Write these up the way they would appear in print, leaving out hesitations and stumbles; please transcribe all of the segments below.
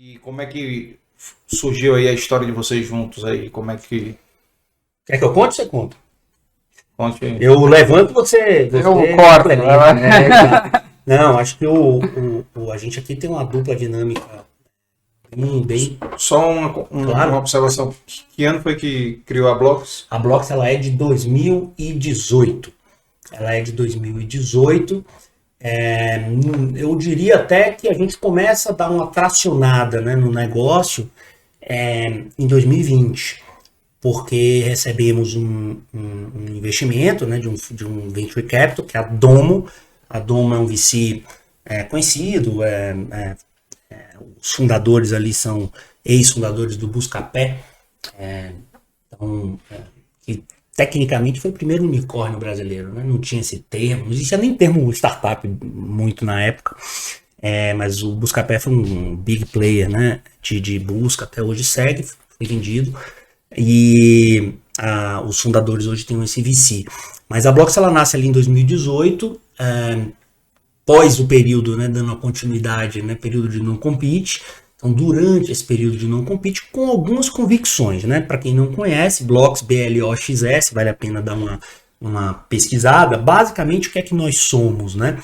E como é que surgiu aí a história de vocês juntos aí? Como é que... Quer que eu conte ou você conta? Conte aí. Eu levanto, você Eu corto. Não, acho que a gente aqui tem uma dupla dinâmica bem... Só Claro. uma observação. Que ano foi que criou a Blocks? A Blocks, ela é de 2018. Ela é de 2018. Eu diria até que a gente começa a dar uma tracionada, né, no negócio em 2020, porque recebemos um investimento, né, de um Venture Capital, que é a Domo. A Domo é um VC conhecido, os fundadores ali são ex-fundadores do Buscapé, que tecnicamente foi o primeiro unicórnio brasileiro, né? Não tinha esse termo, não existia nem termo startup muito na época, mas o Buscapé foi um big player, né, de busca, até hoje segue, foi vendido, e os fundadores hoje têm esse VC. Mas a Blocks, ela nasce ali em 2018, pós o período, né, dando a continuidade, né, período de não compete. Então, durante esse período de não compete, com algumas convicções, né? Para quem não conhece, Blocks, BLOXS, vale a pena dar uma pesquisada. Basicamente, o que é que nós somos, né?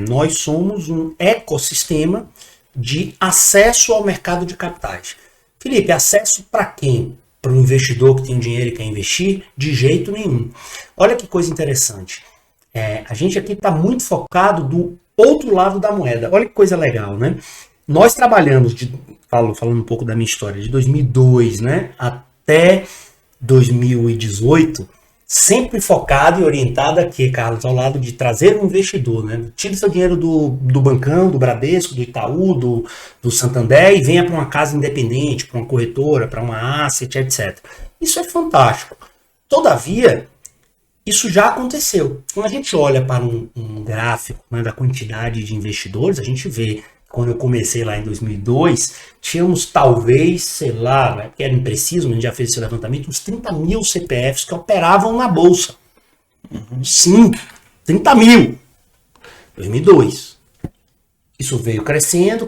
Nós somos um ecossistema de acesso ao mercado de capitais. Felipe, acesso para quem? Para o investidor que tem dinheiro e quer investir? De jeito nenhum. Olha que coisa interessante. A gente aqui está muito focado do outro lado da moeda. Olha que coisa legal, né? Nós trabalhamos, falando um pouco da minha história, de 2002, né, até 2018, sempre focado e orientado aqui, Carlos, ao lado de trazer um investidor, né? Tire seu dinheiro do bancão, do Bradesco, do Itaú, do Santander e venha para uma casa independente, para uma corretora, para uma asset, etc. Isso é fantástico. Todavia, isso já aconteceu. Quando a gente olha para um gráfico, né, da quantidade de investidores, a gente vê. Quando eu comecei lá em 2002, tínhamos talvez, sei lá, né, que era impreciso, a gente já fez esse levantamento, uns 30 mil CPFs que operavam na Bolsa. Sim, 30 mil. 2002. Isso veio crescendo,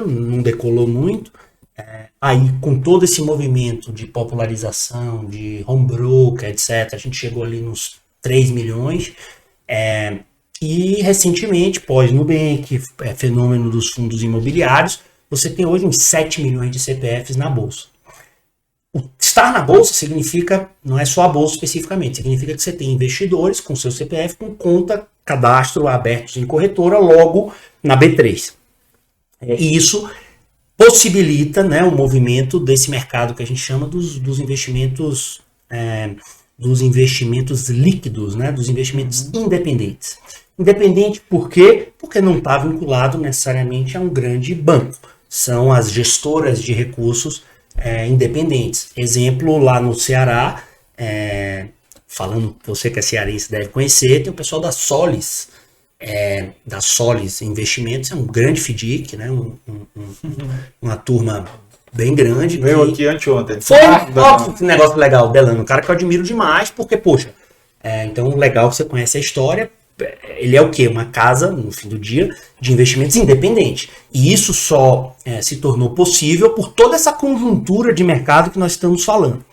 não decolou muito. Aí, com todo esse movimento de popularização, de home broker, etc., a gente chegou ali nos 3 milhões. E recentemente, pós-Nubank, fenômeno dos fundos imobiliários, você tem hoje uns 7 milhões de CPFs na Bolsa. Estar na Bolsa significa, não é só a Bolsa especificamente, significa que você tem investidores com seu CPF com conta, cadastro abertos em corretora, logo na B3. E isso possibilita, né, o movimento desse mercado que a gente chama dos investimentos líquidos, né, dos investimentos independentes. Independente por quê? Porque não está vinculado necessariamente a um grande banco. São as gestoras de recursos independentes. Exemplo, lá no Ceará, falando, você que é cearense deve conhecer, tem o pessoal da Solis. Da Solis Investimentos, é um grande FDIC, né, uma turma bem grande. Veio aqui anteontem. Foi que negócio legal, Delano, um cara que eu admiro demais, porque, poxa, então legal que você conhece a história. Ele é o quê? Uma casa, no fim do dia, de investimentos independente. E isso só se tornou possível por toda essa conjuntura de mercado que nós estamos falando.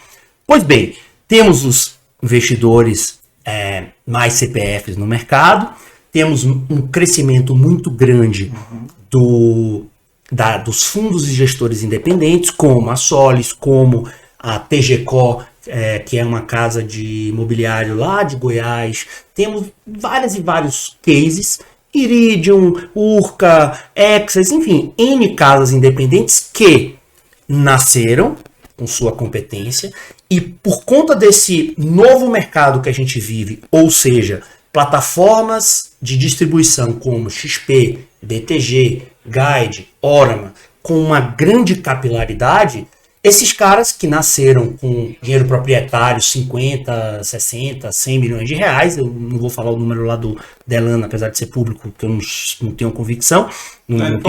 Pois bem, temos os investidores mais CPFs no mercado, temos um crescimento muito grande dos fundos e gestores independentes, como a Solis, como a TGCO, que é uma casa de imobiliário lá de Goiás. Temos vários e vários cases, Iridium, Urca, Exas, enfim, N casas independentes que nasceram com sua competência e por conta desse novo mercado que a gente vive, ou seja, plataformas de distribuição como XP, BTG, Guide, Orama, com uma grande capilaridade, esses caras que nasceram com dinheiro proprietário, 50, 60, 100 milhões de reais, eu não vou falar o número lá do Delano, apesar de ser público, que eu não tenho convicção, não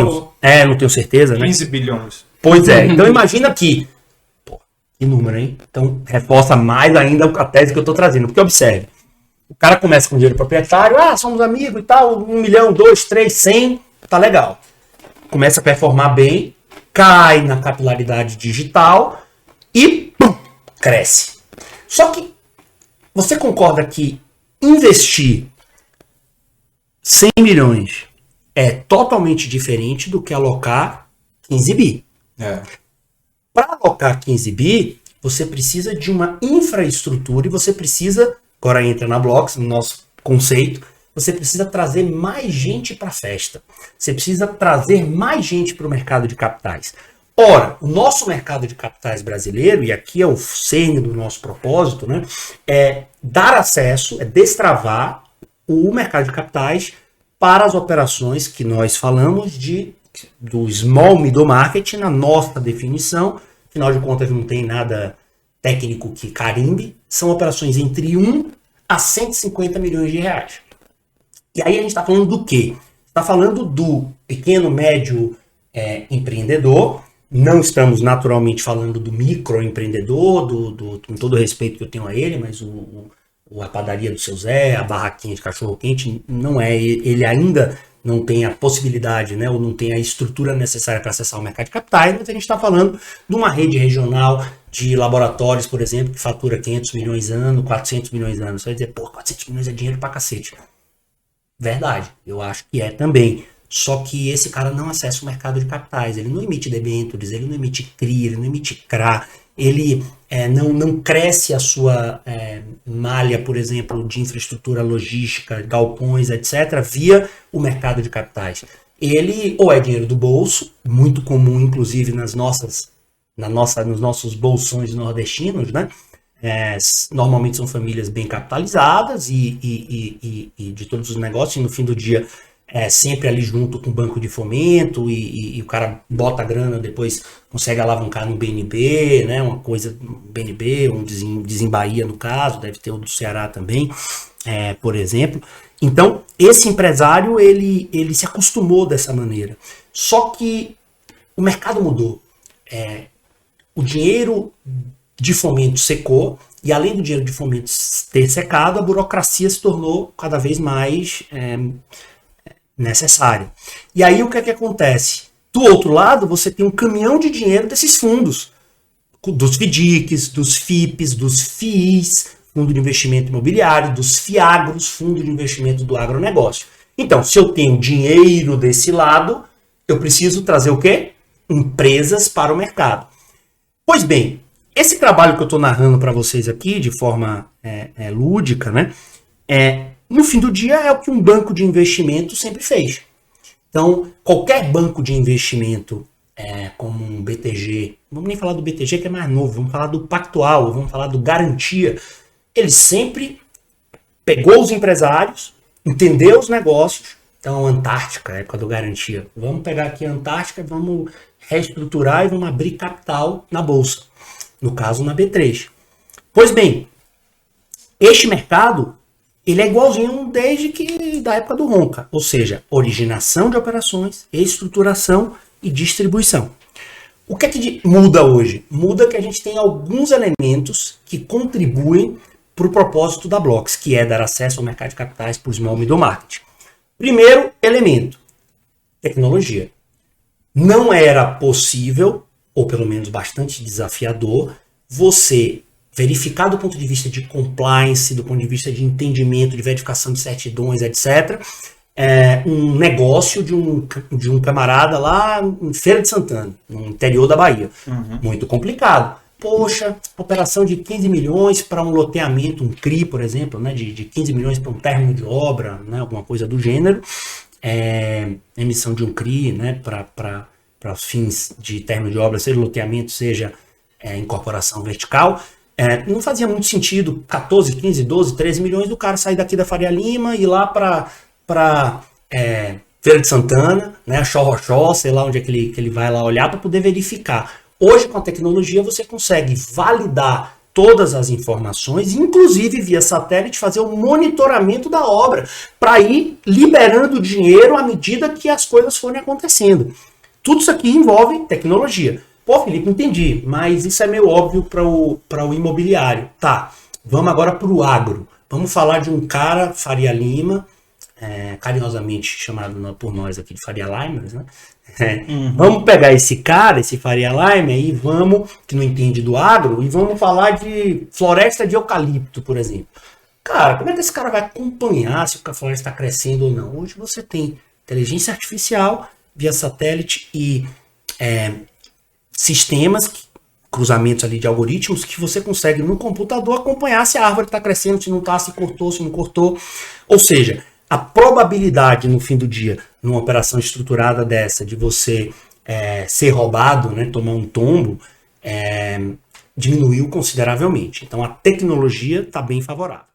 tenho certeza, 15 bilhões. Pois é, então imagina que, que número, hein? Então reforça mais ainda a tese que eu estou trazendo, porque observe, o cara começa com dinheiro proprietário, somos amigos e tal, 1 milhão, 2, 3, 100, tá legal. Começa a performar bem, cai na capilaridade digital e pum, cresce. Só que você concorda que investir 100 milhões é totalmente diferente do que alocar 15 bi. Para alocar 15 bi, você precisa de uma infraestrutura e você precisa, agora entra na Blocks, no nosso conceito, você precisa trazer mais gente para a festa. Você precisa trazer mais gente para o mercado de capitais. Ora, o nosso mercado de capitais brasileiro, e aqui é o cerne do nosso propósito, né, é dar acesso, é destravar o mercado de capitais para as operações que nós falamos do small middle market, na nossa definição. Afinal de contas, não tem nada técnico que carimbe. São operações entre 1 a 150 milhões de reais. E aí a gente está falando do quê? Está falando do pequeno, médio empreendedor. Não estamos naturalmente falando do microempreendedor, com todo o respeito que eu tenho a ele, mas a padaria do seu Zé, a barraquinha de cachorro-quente, não é. Ele ainda não tem a possibilidade, né, ou não tem a estrutura necessária para acessar o mercado de capitais, mas a gente está falando de uma rede regional de laboratórios, por exemplo, que fatura 500 milhões ano, 400 milhões ano. Você vai dizer, pô, 400 milhões é dinheiro pra cacete. Verdade, eu acho que é também. Só que esse cara não acessa o mercado de capitais, ele não emite debêntures, ele não emite CRI, ele não emite CRA, ele não cresce a sua malha, por exemplo, de infraestrutura logística, galpões, etc., via o mercado de capitais. Ele ou é dinheiro do bolso, muito comum, inclusive, nos nossos bolsões nordestinos, né? Normalmente são famílias bem capitalizadas e de todos os negócios, e no fim do dia sempre ali junto com o banco de fomento e o cara bota a grana, depois consegue alavancar no BNB, né, uma coisa, BNB, um Desembahia no caso, deve ter o do Ceará também, por exemplo. Então, esse empresário, ele se acostumou dessa maneira. Só que o mercado mudou. O dinheiro de fomento secou, e além do dinheiro de fomento ter secado, a burocracia se tornou cada vez mais necessária. E aí o que é que acontece? Do outro lado, você tem um caminhão de dinheiro desses fundos, dos FDICs, dos FIPs, dos FIIs, Fundo de Investimento Imobiliário, dos FIAGROS, Fundo de Investimento do Agronegócio. Então, se eu tenho dinheiro desse lado, eu preciso trazer o quê? Empresas para o mercado. Pois bem, esse trabalho que eu estou narrando para vocês aqui, de forma lúdica, né, no fim do dia é o que um banco de investimento sempre fez. Então, qualquer banco de investimento, como um BTG, não vamos nem falar do BTG que é mais novo, vamos falar do Pactual, vamos falar do Garantia, ele sempre pegou os empresários, entendeu os negócios. Então, Antártica, época do Garantia, vamos pegar aqui a Antártica, vamos reestruturar e vamos abrir capital na Bolsa. No caso, na B3. Pois bem, este mercado, ele é igualzinho desde da época do Ronca, ou seja, originação de operações, estruturação e distribuição. O que é que muda hoje? Muda que a gente tem alguns elementos que contribuem para o propósito da Blocks, que é dar acesso ao mercado de capitais para o small middle market. Primeiro elemento, tecnologia. Não era possível, ou pelo menos bastante desafiador, você verificar do ponto de vista de compliance, do ponto de vista de entendimento, de verificação de certidões, etc., um negócio de um camarada lá em Feira de Santana, no interior da Bahia. Uhum. Muito complicado. Poxa, operação de 15 milhões para um loteamento, um CRI, por exemplo, né, de 15 milhões para um término de obra, né, alguma coisa do gênero, emissão de um CRI, né, para os fins de término de obra, seja loteamento, seja incorporação vertical, não fazia muito sentido 14, 15, 12, 13 milhões do cara sair daqui da Faria Lima e ir lá para Feira de Santana, né, Xorroxó, sei lá onde é que ele vai lá olhar para poder verificar. Hoje, com a tecnologia, você consegue validar todas as informações, inclusive via satélite, fazer o monitoramento da obra, para ir liberando dinheiro à medida que as coisas forem acontecendo. Tudo isso aqui envolve tecnologia. Pô, Felipe, entendi, mas isso é meio óbvio para o imobiliário. Tá, vamos agora para o agro. Vamos falar de um cara, Faria Lima, carinhosamente chamado por nós aqui de Faria Limers, né? Vamos pegar esse cara, esse Faria Limer, e vamos, que não entende do agro, e vamos falar de floresta de eucalipto, por exemplo. Cara, como é que esse cara vai acompanhar se a floresta está crescendo ou não? Hoje você tem inteligência artificial via satélite e sistemas, cruzamentos ali de algoritmos, que você consegue no computador acompanhar se a árvore está crescendo, se não está, se cortou, se não cortou. Ou seja, a probabilidade no fim do dia, numa operação estruturada dessa, de você ser roubado, né, tomar um tombo, diminuiu consideravelmente. Então a tecnologia está bem favorável.